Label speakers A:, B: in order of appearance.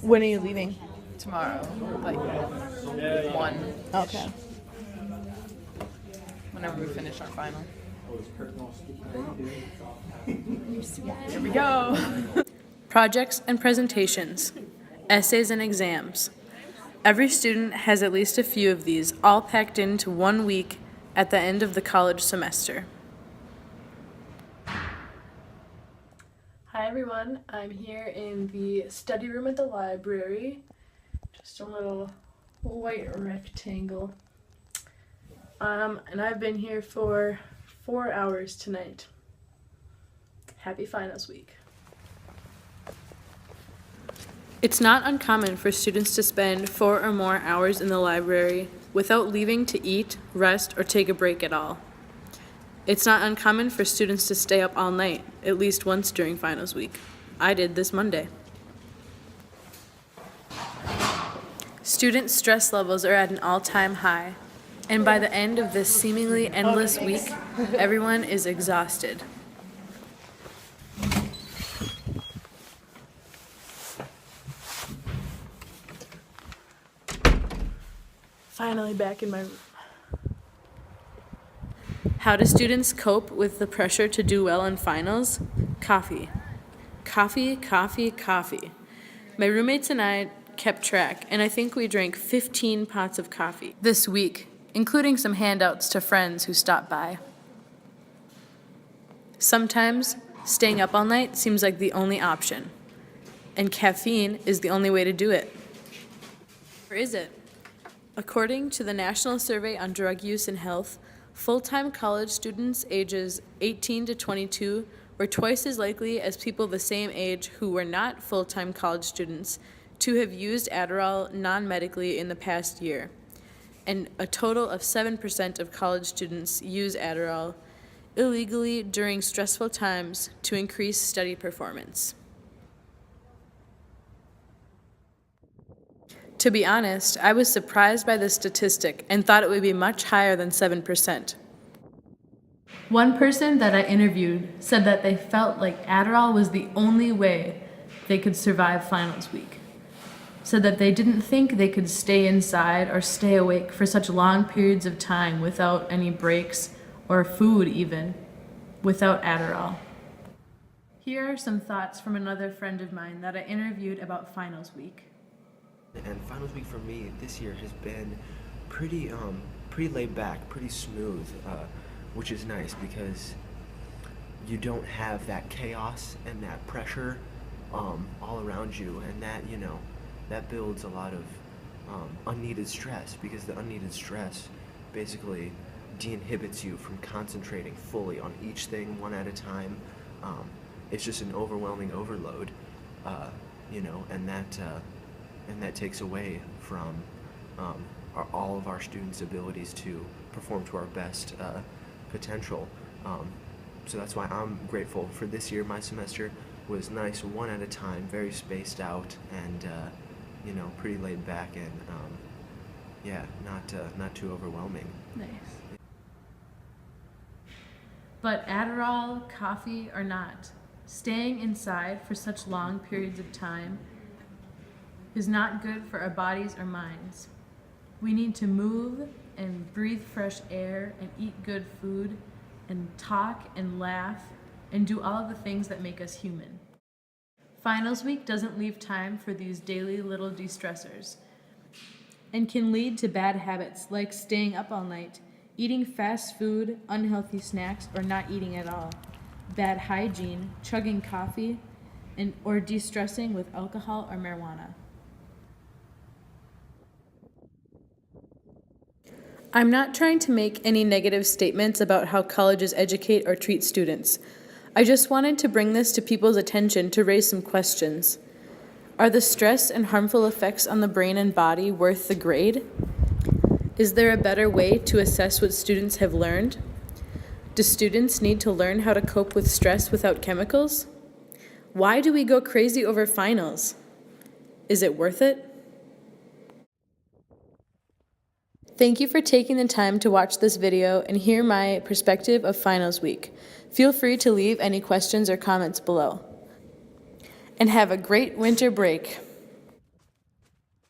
A: When are you leaving?
B: Tomorrow, like 1.
A: Okay.
B: Whenever we finish our final. Here we go.
C: Projects and presentations, essays and exams. Every student has at least a few of these, all packed into 1 week at the end of the college semester.
A: Hi everyone, I'm here in the study room at the library. Just a little white rectangle. And I've been here for 4 hours tonight. Happy finals week.
C: It's not uncommon for students to spend 4 or more hours in the library without leaving to eat, rest, or take a break at all. It's not uncommon for students to stay up all night, at least once during finals week. I did this Monday. Student stress levels are at an all-time high, and by the end of this seemingly endless week, everyone is exhausted.
A: Finally back in my room.
C: How do students cope with the pressure to do well in finals? Coffee. Coffee, coffee, coffee. My roommates and I kept track, and I think we drank 15 pots of coffee this week, including some handouts to friends who stopped by. Sometimes, staying up all night seems like the only option, and caffeine is the only way to do it. Or is it? According to the National Survey on Drug Use and Health, full-time college students ages 18 to 22 were twice as likely as people the same age who were not full-time college students to have used Adderall non-medically in the past year. And a total of 7% of college students use Adderall illegally during stressful times to increase study performance. To be honest, I was surprised by this statistic and thought it would be much higher than 7%. One person that I interviewed said that they felt like Adderall was the only way they could survive finals week. Said that they didn't think they could stay inside or stay awake for such long periods of time without any breaks or food even, without Adderall. Here are some thoughts from another friend of mine that I interviewed about finals week.
D: And finals week for me this year has been pretty laid back, pretty smooth, which is nice because you don't have that chaos and that pressure all around you, and that builds a lot of unneeded stress, because the unneeded stress basically de-inhibits you from concentrating fully on each thing one at a time. It's just an overwhelming overload, and that takes away from all of our students' abilities to perform to our best potential. So that's why I'm grateful for this year. My semester was nice, one at a time, very spaced out, and pretty laid back, and not too overwhelming.
C: Nice. But Adderall, coffee, or not, staying inside for such long periods of time is not good for our bodies or minds. We need to move and breathe fresh air and eat good food and talk and laugh and do all of the things that make us human. Finals week doesn't leave time for these daily little de-stressors and can lead to bad habits like staying up all night, eating fast food, unhealthy snacks, or not eating at all, bad hygiene, chugging coffee, or de-stressing with alcohol or marijuana. I'm not trying to make any negative statements about how colleges educate or treat students. I just wanted to bring this to people's attention to raise some questions. Are the stress and harmful effects on the brain and body worth the grade? Is there a better way to assess what students have learned? Do students need to learn how to cope with stress without chemicals? Why do we go crazy over finals? Is it worth it? Thank you for taking the time to watch this video and hear my perspective of finals week. Feel free to leave any questions or comments below. And have a great winter break.